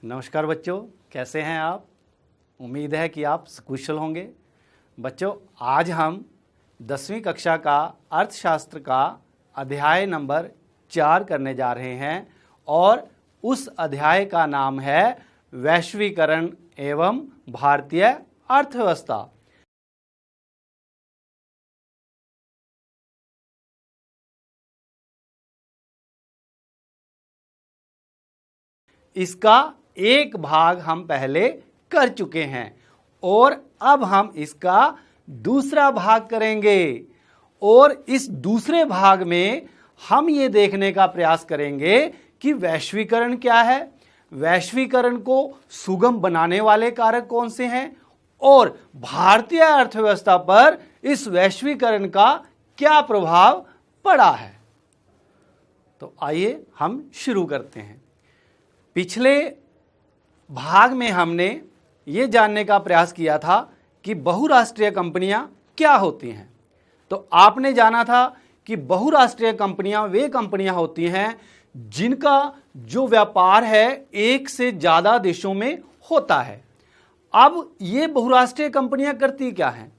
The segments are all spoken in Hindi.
नमस्कार बच्चों, कैसे हैं आप। उम्मीद है कि आप कुशल होंगे। बच्चों, आज हम 10वीं कक्षा का अर्थशास्त्र का अध्याय नंबर 4 करने जा रहे हैं और उस अध्याय का नाम है वैश्वीकरण एवं भारतीय अर्थव्यवस्था। इसका एक भाग हम पहले कर चुके हैं और अब हम इसका दूसरा भाग करेंगे और इस दूसरे भाग में हम ये देखने का प्रयास करेंगे कि वैश्वीकरण क्या है, वैश्वीकरण को सुगम बनाने वाले कारक कौन से हैं और भारतीय अर्थव्यवस्था पर इस वैश्वीकरण का क्या प्रभाव पड़ा है। तो आइए हम शुरू करते हैं। पिछले भाग में हमने ये जानने का प्रयास किया था कि बहुराष्ट्रीय कंपनियां क्या होती हैं। तो आपने जाना था कि बहुराष्ट्रीय कंपनियां वे कंपनियां होती हैं जिनका जो व्यापार है एक से ज़्यादा देशों में होता है। अब ये बहुराष्ट्रीय कंपनियां करती क्या हैं?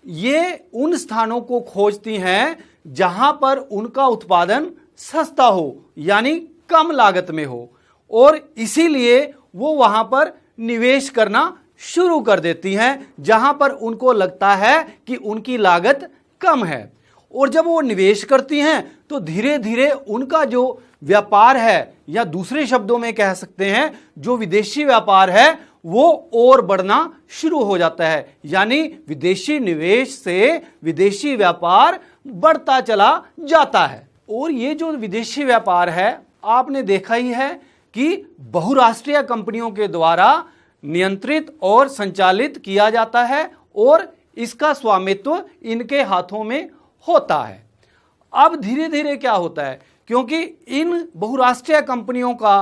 ये उन स्थानों को खोजती हैं जहां पर उनका उत्पादन सस्ता हो, यानी कम लागत में हो, और इसीलिए वो वहां पर निवेश करना शुरू कर देती हैं जहां पर उनको लगता है कि उनकी लागत कम है। और जब वो निवेश करती हैं तो धीरे धीरे उनका जो व्यापार है, या दूसरे शब्दों में कह सकते हैं जो विदेशी व्यापार है, वो और बढ़ना शुरू हो जाता है। यानी विदेशी निवेश से विदेशी व्यापार बढ़ता चला जाता है। और ये जो विदेशी व्यापार है, आपने देखा ही है कि बहुराष्ट्रीय कंपनियों के द्वारा नियंत्रित और संचालित किया जाता है और इसका स्वामित्व इनके हाथों में होता है। अब धीरे धीरे क्या होता है, क्योंकि इन बहुराष्ट्रीय कंपनियों का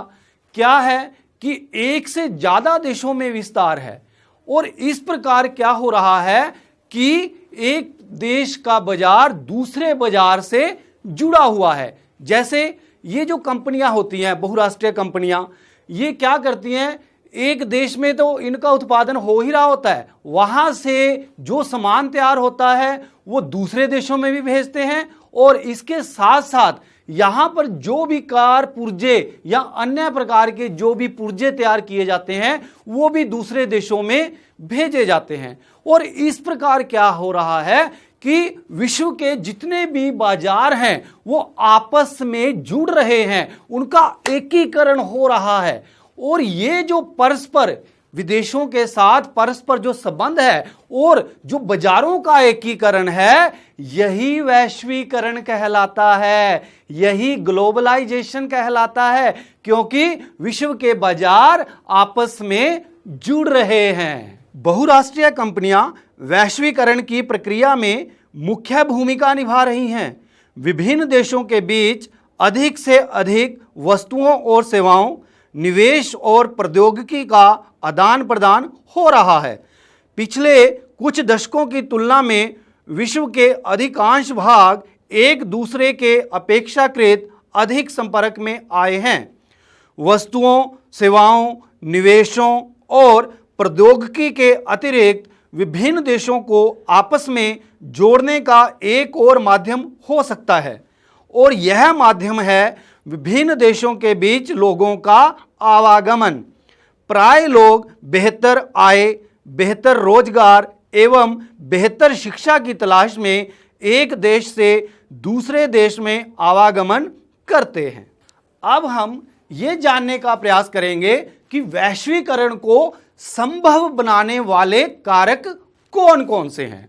क्या है कि एक से ज्यादा देशों में विस्तार है और इस प्रकार क्या हो रहा है कि एक देश का बाजार दूसरे बाजार से जुड़ा हुआ है। जैसे ये जो कंपनियां होती हैं, बहुराष्ट्रीय कंपनियां, ये क्या करती हैं, एक देश में तो इनका उत्पादन हो ही रहा होता है, वहां से जो सामान तैयार होता है वो दूसरे देशों में भी भेजते हैं और इसके साथ साथ यहां पर जो भी कार पुर्जे या अन्य प्रकार के जो भी पुर्जे तैयार किए जाते हैं वो भी दूसरे देशों में भेजे जाते हैं। और इस प्रकार क्या हो रहा है कि विश्व के जितने भी बाजार हैं वो आपस में जुड़ रहे हैं, उनका एकीकरण हो रहा है। और ये जो परस्पर विदेशों के साथ परस्पर जो संबंध है और जो बाजारों का एकीकरण है, यही वैश्वीकरण कहलाता है, यही ग्लोबलाइजेशन कहलाता है, क्योंकि विश्व के बाजार आपस में जुड़ रहे हैं। बहुराष्ट्रीय कंपनियां वैश्वीकरण की प्रक्रिया में मुख्य भूमिका निभा रही हैं। विभिन्न देशों के बीच अधिक से अधिक वस्तुओं और सेवाओं, निवेश और प्रौद्योगिकी का आदान प्रदान हो रहा है। पिछले कुछ दशकों की तुलना में विश्व के अधिकांश भाग एक दूसरे के अपेक्षाकृत अधिक संपर्क में आए हैं। वस्तुओं, सेवाओं, निवेशों और प्रौद्योगिकी के अतिरिक्त विभिन्न देशों को आपस में जोड़ने का एक और माध्यम हो सकता है और यह माध्यम है विभिन्न देशों के बीच लोगों का आवागमन। प्राय लोग बेहतर आय, बेहतर रोजगार एवं बेहतर शिक्षा की तलाश में एक देश से दूसरे देश में आवागमन करते हैं। अब हम ये जानने का प्रयास करेंगे कि वैश्वीकरण को संभव बनाने वाले कारक कौन कौन से हैं।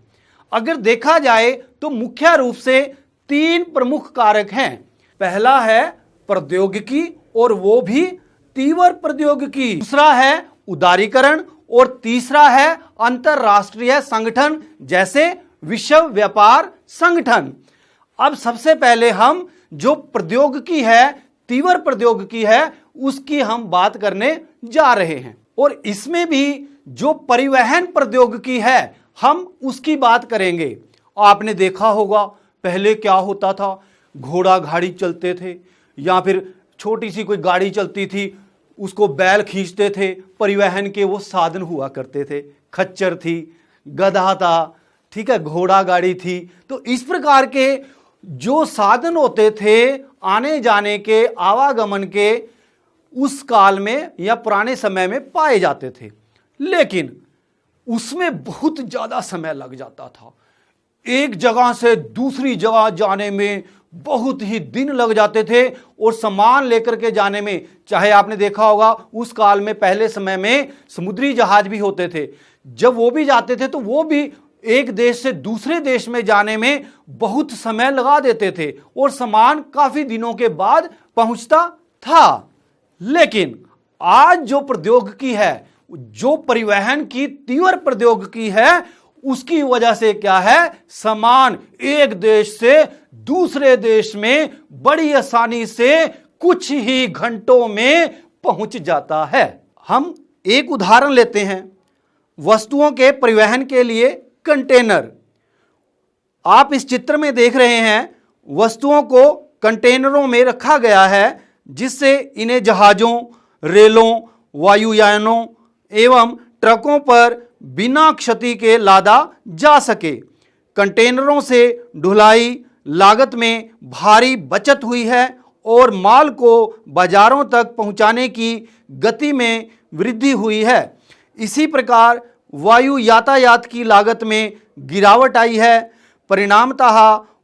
अगर देखा जाए तो मुख्य रूप से 3 प्रमुख कारक हैं। पहला है प्रौद्योगिकी और वो भी तीव्र प्रौद्योगिकी, दूसरा है उदारीकरण और तीसरा है अंतरराष्ट्रीय संगठन जैसे विश्व व्यापार संगठन। अब सबसे पहले हम जो प्रौद्योगिकी है, तीव्र प्रौद्योगिकी है, उसकी हम बात करने जा रहे हैं और इसमें भी जो परिवहन प्रौद्योगिकी है हम उसकी बात करेंगे। आपने देखा होगा पहले क्या होता था, घोड़ा गाड़ी चलते थे या फिर छोटी सी कोई गाड़ी चलती थी, उसको बैल खींचते थे, परिवहन के वो साधन हुआ करते थे। खच्चर थी, गधा था, ठीक है, घोड़ा गाड़ी थी। तो इस प्रकार के जो साधन होते थे आने जाने के, आवागमन के, उस काल में या पुराने समय में पाए जाते थे। लेकिन उसमें बहुत ज्यादा समय लग जाता था। एक जगह से दूसरी जगह जाने में बहुत ही दिन लग जाते थे, और सामान लेकर के जाने में, चाहे आपने देखा होगा उस काल में, पहले समय में समुद्री जहाज भी होते थे, जब वो भी जाते थे तो वो भी एक देश से दूसरे देश में जाने में बहुत समय लगा देते थे, और सामान काफी दिनों के बाद पहुंचता था। लेकिन आज जो प्रौद्योगिकी है, जो परिवहन की तीव्र प्रौद्योगिकी है, उसकी वजह से क्या है, सामान एक देश से दूसरे देश में बड़ी आसानी से कुछ ही घंटों में पहुंच जाता है। हम एक उदाहरण लेते हैं, वस्तुओं के परिवहन के लिए कंटेनर। आप इस चित्र में देख रहे हैं, वस्तुओं को कंटेनरों में रखा गया है, जिससे इन्हें जहाजों, रेलों, वायुयानों एवं ट्रकों पर बिना क्षति के लादा जा सके। कंटेनरों से ढुलाई लागत में भारी बचत हुई है, और माल को बाजारों तक पहुंचाने की गति में वृद्धि हुई है। इसी प्रकार वायु यातायात की लागत में गिरावट आई है। परिणामतः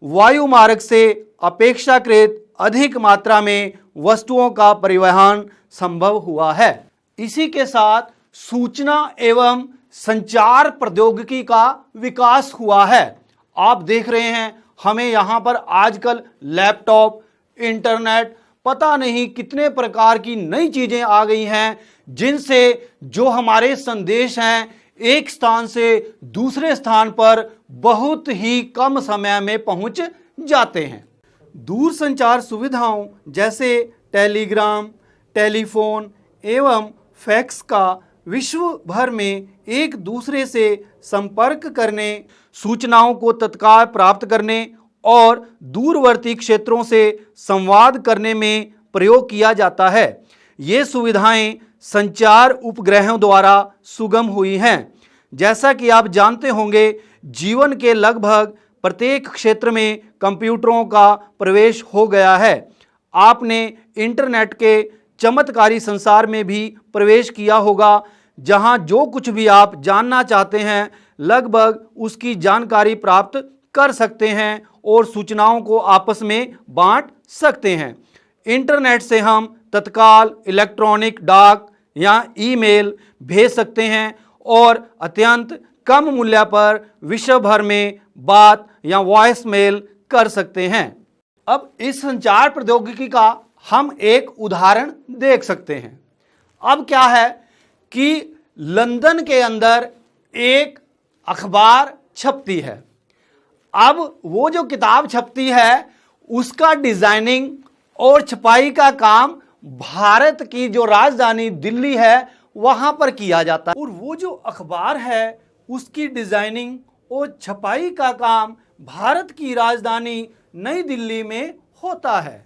वायु मार्ग से अपेक्षाकृत अधिक मात्रा में वस्तुओं का परिवहन संभव हुआ है। इसी के साथ सूचना एवं संचार प्रौद्योगिकी का विकास हुआ है। आप देख रहे हैं, हमें यहां पर आजकल लैपटॉप, इंटरनेट, पता नहीं कितने प्रकार की नई चीजें आ गई हैं, जिनसे जो हमारे संदेश हैं एक स्थान से दूसरे स्थान पर बहुत ही कम समय में पहुंच जाते हैं। दूर संचार सुविधाओं जैसे टेलीग्राम, टेलीफोन एवं फैक्स का विश्व भर में एक दूसरे से संपर्क करने, सूचनाओं को तत्काल प्राप्त करने और दूरवर्ती क्षेत्रों से संवाद करने में प्रयोग किया जाता है। ये सुविधाएं संचार उपग्रहों द्वारा सुगम हुई हैं। जैसा कि आप जानते होंगे, जीवन के लगभग प्रत्येक क्षेत्र में कंप्यूटरों का प्रवेश हो गया है। आपने इंटरनेट के चमत्कारी संसार में भी प्रवेश किया होगा, जहां जो कुछ भी आप जानना चाहते हैं लगभग उसकी जानकारी प्राप्त कर सकते हैं और सूचनाओं को आपस में बांट सकते हैं। इंटरनेट से हम तत्काल इलेक्ट्रॉनिक डाक या ईमेल भेज सकते हैं और अत्यंत कम मूल्य पर विश्व भर में बात या वॉइस मेल कर सकते हैं। अब इस संचार प्रौद्योगिकी का हम एक उदाहरण देख सकते हैं। अब क्या है कि लंदन के अंदर एक अखबार छपती है। अब वो जो किताब छपती है उसका डिजाइनिंग और छपाई का काम भारत की जो राजधानी दिल्ली है वहां पर किया जाता है, और वो जो अखबार है उसकी डिजाइनिंग और छपाई का काम भारत की राजधानी नई दिल्ली में होता है।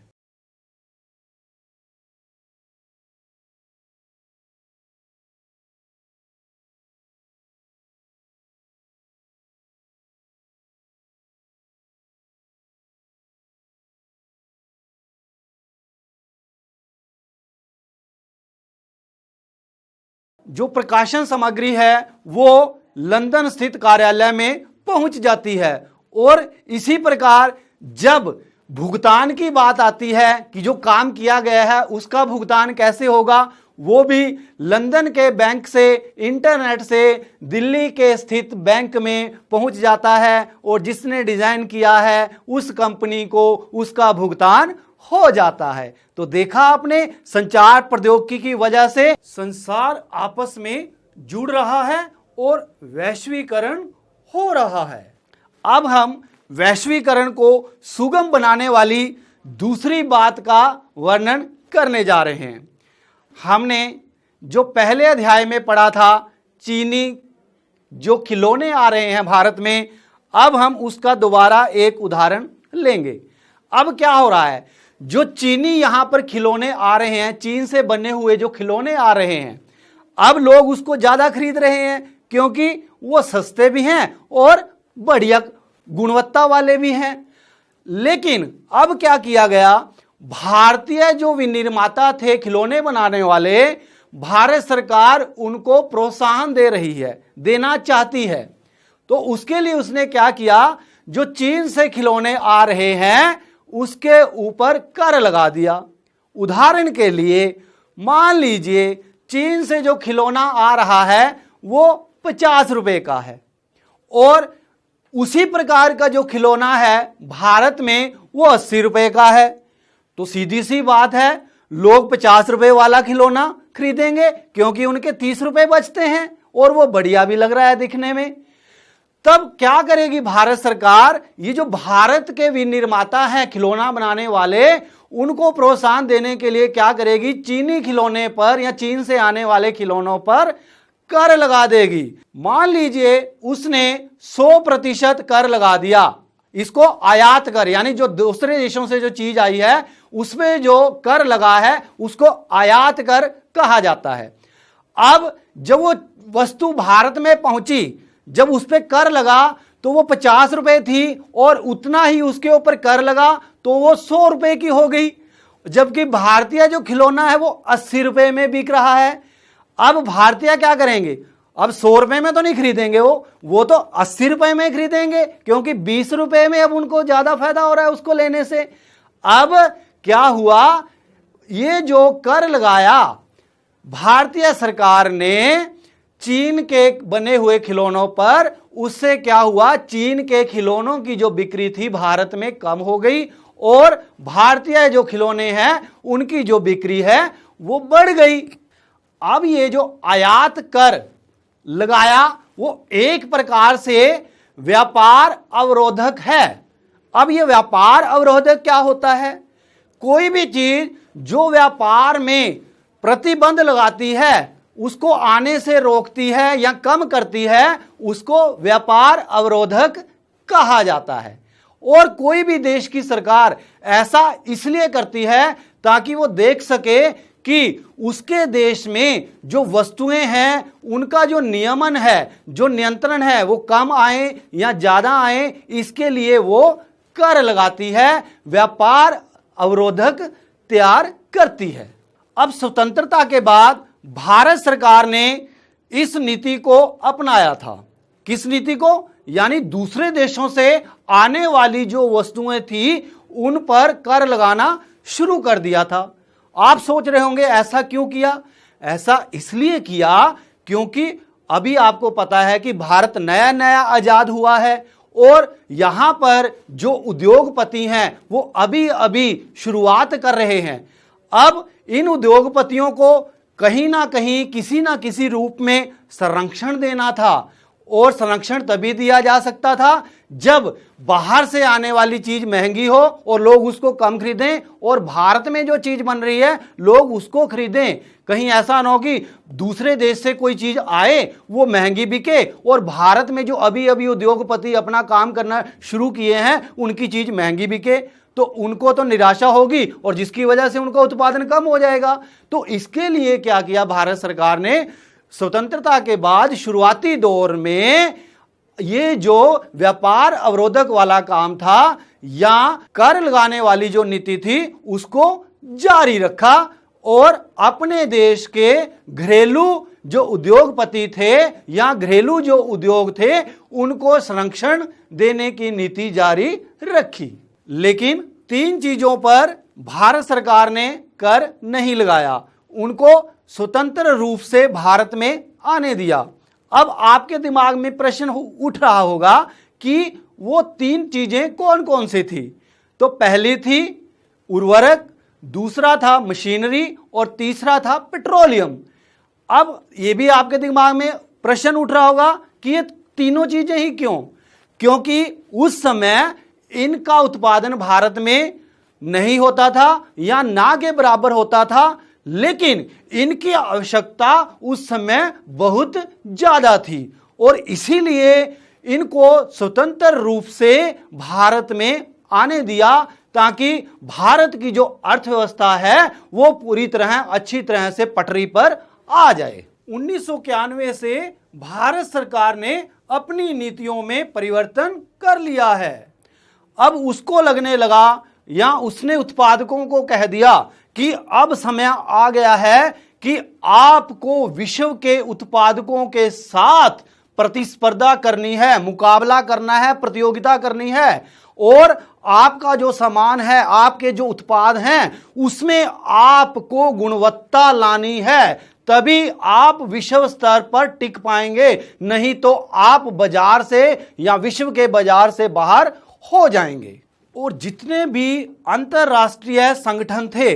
जो प्रकाशन सामग्री है वो लंदन स्थित कार्यालय में पहुंच जाती है, और इसी प्रकार जब भुगतान की बात आती है कि जो काम किया गया है उसका भुगतान कैसे होगा, वो भी लंदन के बैंक से इंटरनेट से दिल्ली के स्थित बैंक में पहुंच जाता है, और जिसने डिजाइन किया है उस कंपनी को उसका भुगतान हो जाता है। तो देखा आपने, संचार प्रौद्योगिकी की वजह से संसार आपस में जुड़ रहा है और वैश्वीकरण हो रहा है। अब हम वैश्वीकरण को सुगम बनाने वाली दूसरी बात का वर्णन करने जा रहे हैं। हमने जो पहले अध्याय में पढ़ा था, चीनी जो खिलौने आ रहे हैं भारत में, अब हम उसका दोबारा एक उदाहरण लेंगे। अब क्या हो रहा है, जो चीनी यहां पर खिलौने आ रहे हैं, चीन से बने हुए जो खिलौने आ रहे हैं, अब लोग उसको ज्यादा खरीद रहे हैं क्योंकि वो सस्ते भी हैं और बढ़िया गुणवत्ता वाले भी हैं। लेकिन अब क्या किया गया, भारतीय जो विनिर्माता थे खिलौने बनाने वाले, भारत सरकार उनको प्रोत्साहन दे रही है, देना चाहती है। तो उसके लिए उसने क्या किया, जो चीन से खिलौने आ रहे हैं उसके ऊपर कर लगा दिया। उदाहरण के लिए मान लीजिए चीन से जो खिलौना आ रहा है वो 50 रुपए का है और उसी प्रकार का जो खिलौना है भारत में वो 80 रुपए का है। तो सीधी सी बात है, लोग 50 रुपए वाला खिलौना खरीदेंगे क्योंकि उनके 30 रुपए बचते हैं और वो बढ़िया भी लग रहा है दिखने में। तब क्या करेगी भारत सरकार, ये जो भारत के विनिर्माता हैं खिलौना बनाने वाले, उनको प्रोत्साहन देने के लिए क्या करेगी, चीनी खिलौने पर या चीन से आने वाले खिलौनों पर कर लगा देगी। मान लीजिए उसने 100% कर लगा दिया, इसको आयात कर, यानी जो दूसरे देशों से जो चीज आई है उसमें जो कर लगा है उसको आयात कर कहा जाता है। अब जब वो वस्तु भारत में पहुंची, जब उस पर कर लगा तो वो 50 रुपए थी और उतना ही उसके ऊपर कर लगा तो वो 100 रुपए की हो गई, जबकि भारतीय जो खिलौना है वो 80 रुपए में बिक रहा है। अब भारतीय क्या करेंगे, अब 100 रुपए में तो नहीं खरीदेंगे, वो तो 80 रुपए में खरीदेंगे क्योंकि 20 रुपए में अब उनको ज्यादा फायदा हो रहा है उसको लेने से। अब क्या हुआ, ये जो कर लगाया भारतीय सरकार ने चीन के बने हुए खिलौनों पर, उससे क्या हुआ, चीन के खिलौनों की जो बिक्री थी भारत में कम हो गई और भारतीय जो खिलौने हैं उनकी जो बिक्री है वो बढ़ गई। अब ये जो आयात कर लगाया वो एक प्रकार से व्यापार अवरोधक है। अब ये व्यापार अवरोधक क्या होता है, कोई भी चीज जो व्यापार में प्रतिबंध लगाती है, उसको आने से रोकती है या कम करती है, उसको व्यापार अवरोधक कहा जाता है। और कोई भी देश की सरकार ऐसा इसलिए करती है ताकि वो देख सके कि उसके देश में जो वस्तुएं हैं उनका जो नियमन है, जो नियंत्रण है, वो कम आए या ज्यादा आए, इसके लिए वो कर लगाती है, व्यापार अवरोधक तैयार करती है। अब स्वतंत्रता के बाद भारत सरकार ने इस नीति को अपनाया था। किस नीति को, यानी दूसरे देशों से आने वाली जो वस्तुएं थी उन पर कर लगाना शुरू कर दिया था। आप सोच रहे होंगे ऐसा क्यों किया, ऐसा इसलिए किया क्योंकि अभी आपको पता है कि भारत नया नया आजाद हुआ है और यहां पर जो उद्योगपति हैं वो अभी अभी शुरुआत कर रहे हैं। अब इन उद्योगपतियों को कहीं ना कहीं किसी ना किसी रूप में संरक्षण देना था और संरक्षण तभी दिया जा सकता था जब बाहर से आने वाली चीज महंगी हो और लोग उसको कम खरीदें और भारत में जो चीज बन रही है लोग उसको खरीदें। कहीं ऐसा ना हो कि दूसरे देश से कोई चीज आए वो महंगी बिके और भारत में जो अभी अभी उद्योगपति अपना काम करना शुरू किए हैं उनकी चीज महंगी बिके, तो उनको तो निराशा होगी और जिसकी वजह से उनका उत्पादन कम हो जाएगा। तो इसके लिए क्या किया भारत सरकार ने, स्वतंत्रता के बाद शुरुआती दौर में ये जो व्यापार अवरोधक वाला काम था या कर लगाने वाली जो नीति थी उसको जारी रखा और अपने देश के घरेलू जो उद्योगपति थे या घरेलू जो उद्योग थे उनको संरक्षण देने की नीति जारी रखी। लेकिन 3 चीजों पर भारत सरकार ने कर नहीं लगाया, उनको स्वतंत्र रूप से भारत में आने दिया। अब आपके दिमाग में प्रश्न उठ रहा होगा कि वो 3 चीजें कौन कौन सी थी। तो पहली थी उर्वरक, दूसरा था मशीनरी और तीसरा था पेट्रोलियम। अब ये भी आपके दिमाग में प्रश्न उठ रहा होगा कि ये तीनों चीजें ही क्यों, क्योंकि उस समय इनका उत्पादन भारत में नहीं होता था या ना के बराबर होता था, लेकिन इनकी आवश्यकता उस समय बहुत ज्यादा थी और इसीलिए इनको स्वतंत्र रूप से भारत में आने दिया ताकि भारत की जो अर्थव्यवस्था है वो पूरी तरह अच्छी तरह से पटरी पर आ जाए। 1991 से भारत सरकार ने अपनी नीतियों में परिवर्तन कर लिया है। अब उसको लगने लगा या उसने उत्पादकों को कह दिया कि अब समय आ गया है कि आपको विश्व के उत्पादकों के साथ प्रतिस्पर्धा करनी है, मुकाबला करना है, प्रतियोगिता करनी है और आपका जो सामान है, आपके जो उत्पाद हैं, उसमें आपको गुणवत्ता लानी है, तभी आप विश्व स्तर पर टिक पाएंगे, नहीं तो आप बाजार से या विश्व के बाजार से बाहर हो जाएंगे। और जितने भी अंतरराष्ट्रीय संगठन थे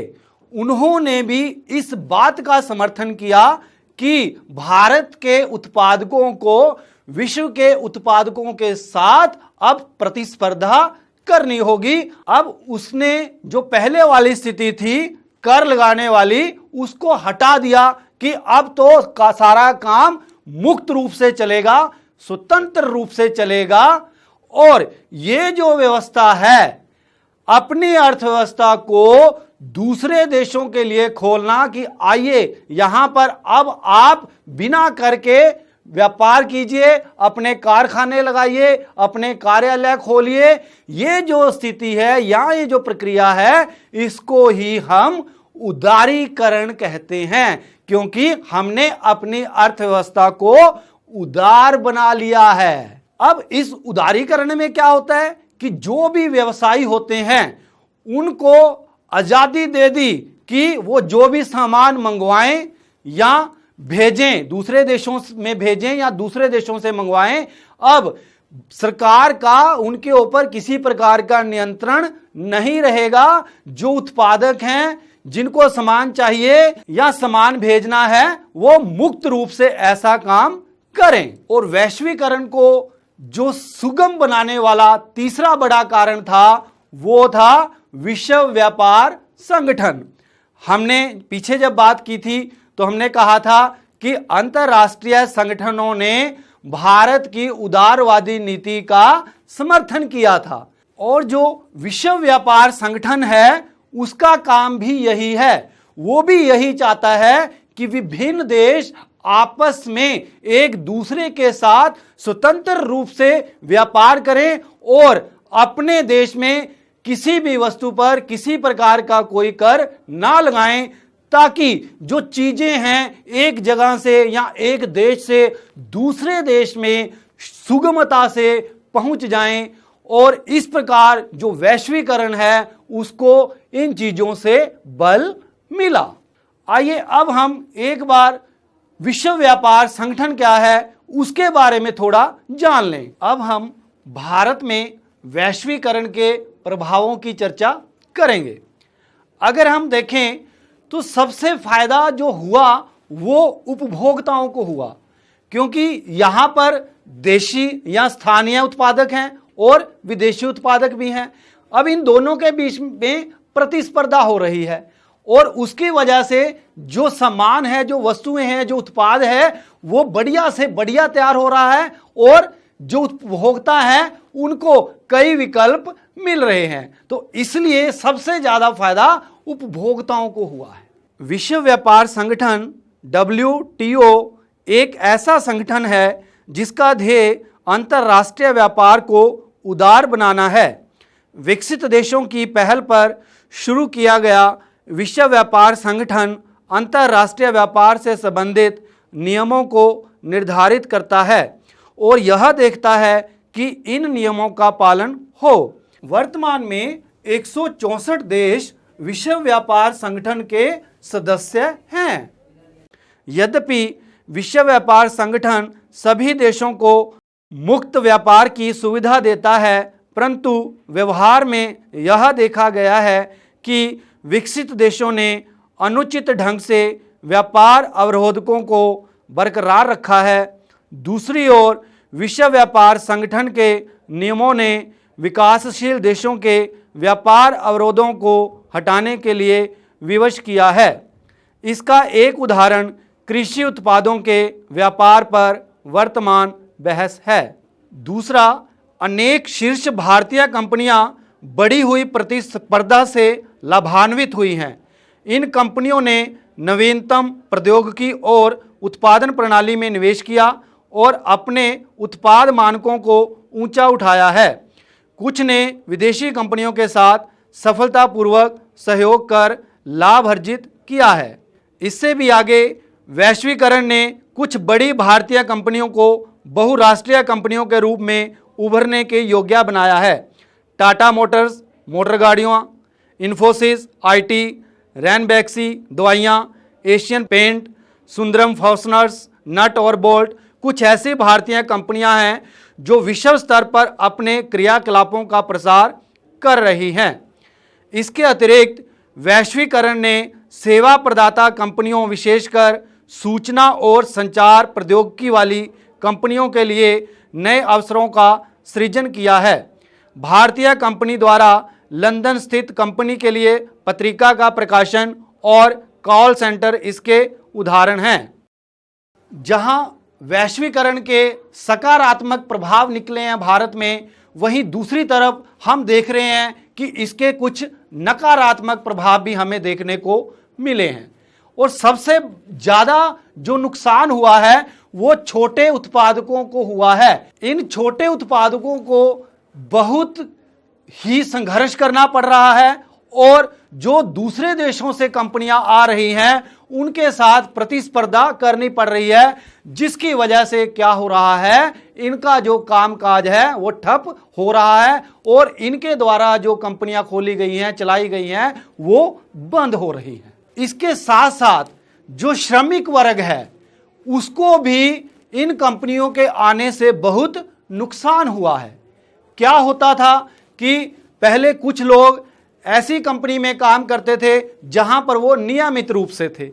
उन्होंने भी इस बात का समर्थन किया कि भारत के उत्पादकों को विश्व के उत्पादकों के साथ अब प्रतिस्पर्धा करनी होगी। अब उसने जो पहले वाली स्थिति थी कर लगाने वाली, उसको हटा दिया कि अब तो सारा काम मुक्त रूप से चलेगा, स्वतंत्र रूप से चलेगा और ये जो व्यवस्था है अपनी अर्थव्यवस्था को दूसरे देशों के लिए खोलना कि आइए यहां पर अब आप बिना करके व्यापार कीजिए, अपने कारखाने लगाइए, अपने कार्यालय खोलिए, ये जो स्थिति है या ये जो प्रक्रिया है इसको ही हम उदारीकरण कहते हैं, क्योंकि हमने अपनी अर्थव्यवस्था को उदार बना लिया है। अब इस उदारीकरण में क्या होता है कि जो भी व्यवसायी होते हैं उनको आजादी दे दी कि वो जो भी सामान मंगवाएं या भेजें, दूसरे देशों में भेजें या दूसरे देशों से मंगवाएं। अब सरकार का उनके ऊपर किसी प्रकार का नियंत्रण नहीं रहेगा। जो उत्पादक हैं, जिनको सामान चाहिए या सामान भेजना है, वो मुक्त रूप से ऐसा काम करें। और वैश्वीकरण को जो सुगम बनाने वाला तीसरा बड़ा कारण था वो था विश्व व्यापार संगठन। हमने पीछे जब बात की थी तो हमने कहा था कि अंतरराष्ट्रीय संगठनों ने भारत की उदारवादी नीति का समर्थन किया था और जो विश्व व्यापार संगठन है उसका काम भी यही है। वो भी यही चाहता है कि विभिन्न देश आपस में एक दूसरे के साथ स्वतंत्र रूप से व्यापार करें और अपने देश में किसी भी वस्तु पर किसी प्रकार का कोई कर ना लगाएं, ताकि जो चीजें हैं एक जगह से या एक देश से दूसरे देश में सुगमता से पहुंच जाएं और इस प्रकार जो वैश्वीकरण है उसको इन चीजों से बल मिला। आइए अब हम एक बार विश्व व्यापार संगठन क्या है उसके बारे में थोड़ा जान लें। अब हम भारत में वैश्वीकरण के प्रभावों की चर्चा करेंगे। अगर हम देखें तो सबसे फायदा जो हुआ वो उपभोक्ताओं को हुआ, क्योंकि यहां पर देशी या स्थानीय उत्पादक हैं और विदेशी उत्पादक भी हैं। अब इन दोनों के बीच में प्रतिस्पर्धा हो रही है और उसकी वजह से जो सामान है, जो वस्तुएं हैं, जो उत्पाद है वो बढ़िया से बढ़िया तैयार हो रहा है और जो उपभोक्ता है उनको कई विकल्प मिल रहे हैं। तो इसलिए सबसे ज्यादा फायदा उपभोक्ताओं को हुआ है। विश्व व्यापार संगठन WTO एक ऐसा संगठन है जिसका ध्येय अंतर्राष्ट्रीय व्यापार को उदार बनाना है। विकसित देशों की पहल पर शुरू किया गया विश्व व्यापार संगठन अंतर्राष्ट्रीय व्यापार से संबंधित नियमों को निर्धारित करता है और यह देखता है कि इन नियमों का पालन हो। वर्तमान में 164 देश विश्व व्यापार संगठन के सदस्य हैं। यद्यपि विश्व व्यापार संगठन सभी देशों को मुक्त व्यापार की सुविधा देता है, परंतु व्यवहार में यह देखा गया है कि विकसित देशों ने अनुचित ढंग से व्यापार अवरोधकों को बरकरार रखा है। दूसरी ओर विश्व व्यापार संगठन के नियमों ने विकासशील देशों के व्यापार अवरोधों को हटाने के लिए विवश किया है। इसका एक उदाहरण कृषि उत्पादों के व्यापार पर वर्तमान बहस है। दूसरा, अनेक शीर्ष भारतीय कंपनियां बढ़ी हुई प्रतिस्पर्धा से लाभान्वित हुई हैं। इन कंपनियों ने नवीनतम प्रौद्योगिकी और उत्पादन प्रणाली में निवेश किया और अपने उत्पाद मानकों को ऊंचा उठाया है। कुछ ने विदेशी कंपनियों के साथ सफलतापूर्वक सहयोग कर लाभ अर्जित किया है। इससे भी आगे वैश्वीकरण ने कुछ बड़ी भारतीय कंपनियों को बहुराष्ट्रीय कंपनियों के रूप में उभरने के योग्य बनाया है। टाटा मोटर्स मोटर गाड़ियाँ, इन्फोसिस आईटी, रैनबैक्सी दवाइयाँ, एशियन पेंट, सुंदरम फास्टनर्स, नट और बोल्ट कुछ ऐसी भारतीय कंपनियां हैं जो विश्व स्तर पर अपने क्रियाकलापों का प्रसार कर रही हैं। इसके अतिरिक्त वैश्वीकरण ने सेवा प्रदाता कंपनियों, विशेषकर सूचना और संचार प्रौद्योगिकी वाली कंपनियों के लिए नए अवसरों का सृजन किया है। भारतीय कंपनी द्वारा लंदन स्थित कंपनी के लिए पत्रिका का प्रकाशन और कॉल सेंटर इसके उदाहरण हैं। जहां वैश्वीकरण के सकारात्मक प्रभाव निकले हैं भारत में, वहीं दूसरी तरफ हम देख रहे हैं कि इसके कुछ नकारात्मक प्रभाव भी हमें देखने को मिले हैं। और सबसे ज़्यादा जो नुकसान हुआ है वो छोटे उत्पादकों को हुआ है। इन छोटे उत्पादकों को बहुत ही संघर्ष करना पड़ रहा है और जो दूसरे देशों से कंपनियां आ रही हैं उनके साथ प्रतिस्पर्धा करनी पड़ रही है, जिसकी वजह से क्या हो रहा है, इनका जो कामकाज है वो ठप हो रहा है और इनके द्वारा जो कंपनियां खोली गई हैं, चलाई गई हैं, वो बंद हो रही हैं। इसके साथ साथ जो श्रमिक वर्ग है उसको भी इन कंपनियों के आने से बहुत नुकसान हुआ है। क्या होता था कि पहले कुछ लोग ऐसी कंपनी में काम करते थे जहां पर वो नियमित रूप से थे।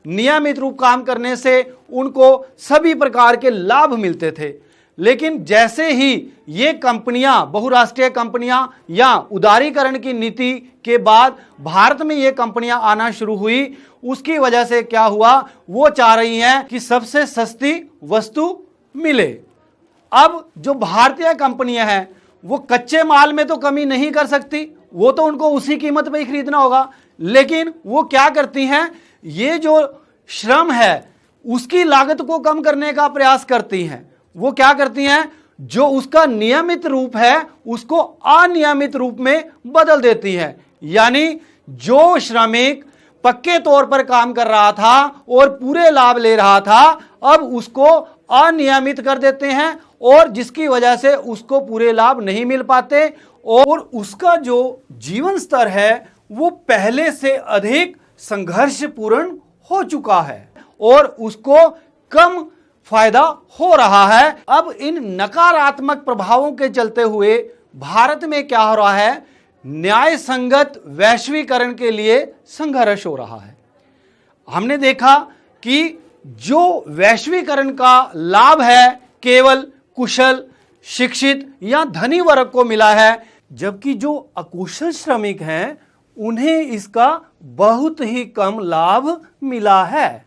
नियमित रूप काम करने से उनको सभी प्रकार के लाभ मिलते थे। लेकिन जैसे ही ये कंपनियां, बहुराष्ट्रीय कंपनियां या उदारीकरण की नीति के बाद भारत में ये कंपनियां आना शुरू हुई, उसकी वजह से क्या हुआ, वो चाह रही हैं कि सबसे सस्ती वस्तु मिले। अब जो भारतीय कंपनियां हैं वो कच्चे माल में तो कमी नहीं कर सकती, वो तो उनको उसी कीमत पे ही खरीदना होगा। लेकिन वो क्या करती हैं, ये जो श्रम है उसकी लागत को कम करने का प्रयास करती हैं। वो क्या करती हैं, जो उसका नियमित रूप है उसको अनियमित रूप में बदल देती हैं। यानी जो श्रमिक पक्के तौर पर काम कर रहा था और पूरे लाभ ले रहा था, अब उसको अनियमित कर देते हैं और जिसकी वजह से उसको पूरे लाभ नहीं मिल पाते और उसका जो जीवन स्तर है वो पहले से अधिक संघर्षपूर्ण हो चुका है और उसको कम फायदा हो रहा है। अब इन नकारात्मक प्रभावों के चलते हुए भारत में क्या हो रहा है, न्याय संगत वैश्वीकरण के लिए संघर्ष हो रहा है। हमने देखा कि जो वैश्वीकरण का लाभ है केवल कुशल, शिक्षित या धनी वर्ग को मिला है, जबकि जो अकुशल श्रमिक हैं उन्हें इसका बहुत ही कम लाभ मिला है।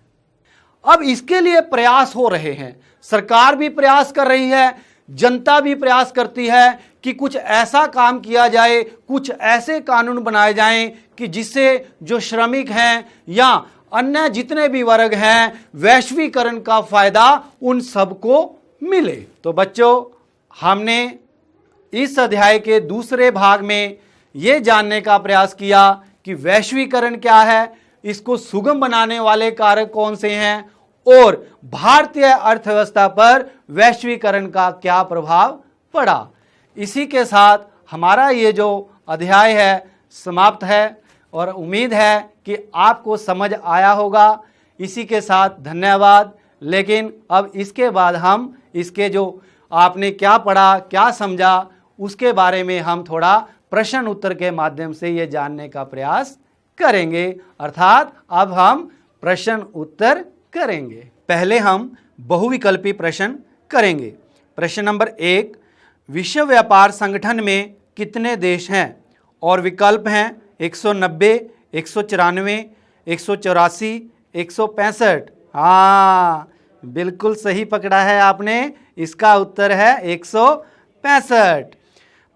अब इसके लिए प्रयास हो रहे हैं, सरकार भी प्रयास कर रही है, जनता भी प्रयास करती है कि कुछ ऐसा काम किया जाए, कुछ ऐसे कानून बनाए जाएं कि जिससे जो श्रमिक हैं या अन्य जितने भी वर्ग हैं, वैश्वीकरण का फायदा उन सबको मिले। तो बच्चों, हमने इस अध्याय के दूसरे भाग में ये जानने का प्रयास किया कि वैश्वीकरण क्या है, इसको सुगम बनाने वाले कारक कौन से हैं और भारतीय अर्थव्यवस्था पर वैश्वीकरण का क्या प्रभाव पड़ा। इसी के साथ हमारा ये जो अध्याय है समाप्त है और उम्मीद है कि आपको समझ आया होगा। इसी के साथ धन्यवाद। लेकिन अब इसके बाद हम इसके जो आपने क्या पढ़ा, क्या समझा, उसके बारे में हम थोड़ा प्रश्न उत्तर के माध्यम से ये जानने का प्रयास करेंगे। अर्थात अब हम प्रश्न उत्तर करेंगे। पहले हम बहुविकल्पी प्रश्न करेंगे। प्रश्न नंबर 1, विश्व व्यापार संगठन में कितने देश हैं? और विकल्प हैं 190, 194, 184, 165। हाँ, बिल्कुल सही पकड़ा है आपने। इसका उत्तर है 165।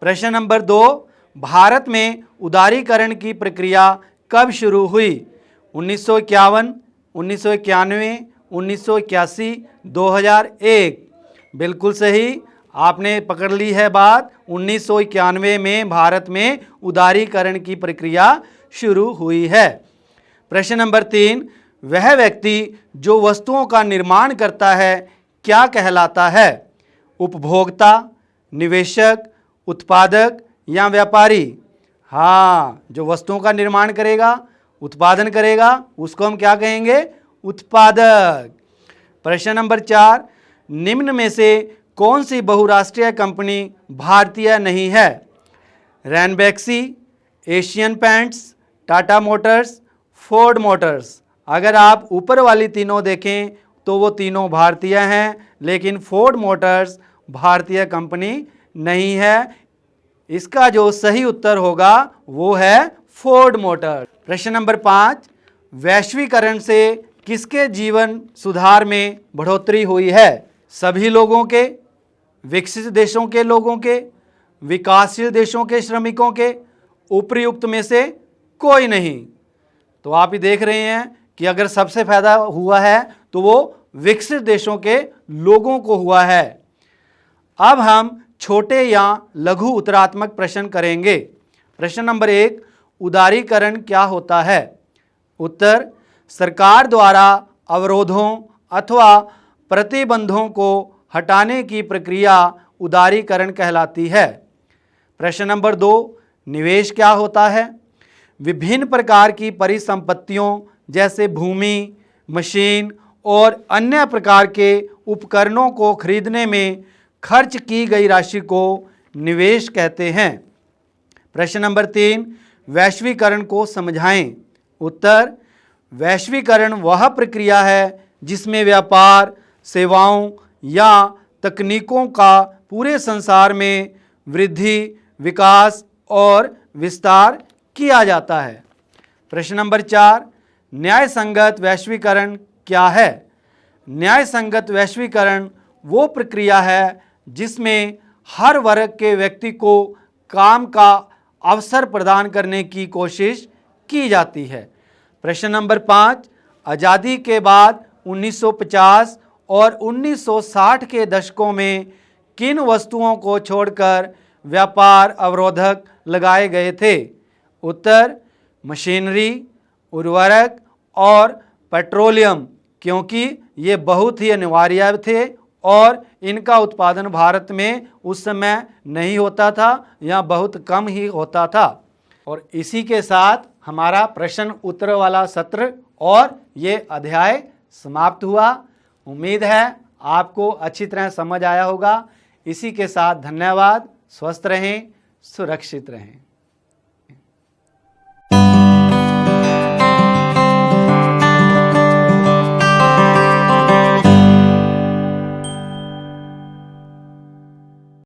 प्रश्न नंबर 2, भारत में उदारीकरण की प्रक्रिया कब शुरू हुई? 1951, 1991, 1981, 2001। बिल्कुल सही, आपने पकड़ ली है बात। 1991 में भारत में उदारीकरण की प्रक्रिया शुरू हुई है। प्रश्न नंबर 3, वह व्यक्ति जो वस्तुओं का निर्माण करता है क्या कहलाता है? उपभोक्ता, निवेशक, उत्पादक या व्यापारी? हाँ, जो वस्तुओं का निर्माण करेगा, उत्पादन करेगा, उसको हम क्या कहेंगे? उत्पादक। प्रश्न नंबर 4, निम्न में से कौन सी बहुराष्ट्रीय कंपनी भारतीय नहीं है? Ranbaxy, Asian paints, Tata Motors, Ford Motors. अगर आप ऊपर वाली तीनों देखें तो वो तीनों भारतीय हैं, लेकिन फोर्ड मोटर्स भारतीय कंपनी नहीं है। इसका जो सही उत्तर होगा वो है फोर्ड मोटर। प्रश्न नंबर 5, वैश्वीकरण से किसके जीवन सुधार में बढ़ोतरी हुई है? सभी लोगों के, विकसित देशों के लोगों के, विकासशील देशों के श्रमिकों के, उपयुक्त में से कोई नहीं। तो आप ही देख रहे हैं कि अगर सबसे फायदा हुआ है तो वो विकसित देशों के लोगों को हुआ है। अब हम छोटे या लघु उत्तरात्मक प्रश्न करेंगे। प्रश्न नंबर 1, उदारीकरण क्या होता है? उत्तर, सरकार द्वारा अवरोधों अथवा प्रतिबंधों को हटाने की प्रक्रिया उदारीकरण कहलाती है। प्रश्न नंबर 2, निवेश क्या होता है? विभिन्न प्रकार की परिसंपत्तियों जैसे भूमि, मशीन और अन्य प्रकार के उपकरणों को खरीदने में खर्च की गई राशि को निवेश कहते हैं। प्रश्न नंबर 3, वैश्वीकरण को समझाएं। उत्तर, वैश्वीकरण वह प्रक्रिया है जिसमें व्यापार, सेवाओं या तकनीकों का पूरे संसार में वृद्धि, विकास और विस्तार किया जाता है। प्रश्न नंबर 4, न्यायसंगत वैश्वीकरण क्या है? न्यायसंगत वैश्वीकरण वो प्रक्रिया है जिसमें हर वर्ग के व्यक्ति को काम का अवसर प्रदान करने की कोशिश की जाती है। प्रश्न नंबर 5, आज़ादी के बाद 1950 और 1960 के दशकों में किन वस्तुओं को छोड़कर व्यापार अवरोधक लगाए गए थे? उत्तर, मशीनरी, उर्वरक और पेट्रोलियम, क्योंकि ये बहुत ही अनिवार्य थे और इनका उत्पादन भारत में उस समय नहीं होता था या बहुत कम ही होता था। और इसी के साथ हमारा प्रश्न उत्तर वाला सत्र और ये अध्याय समाप्त हुआ। उम्मीद है आपको अच्छी तरह समझ आया होगा। इसी के साथ धन्यवाद। स्वस्थ रहें, सुरक्षित रहें।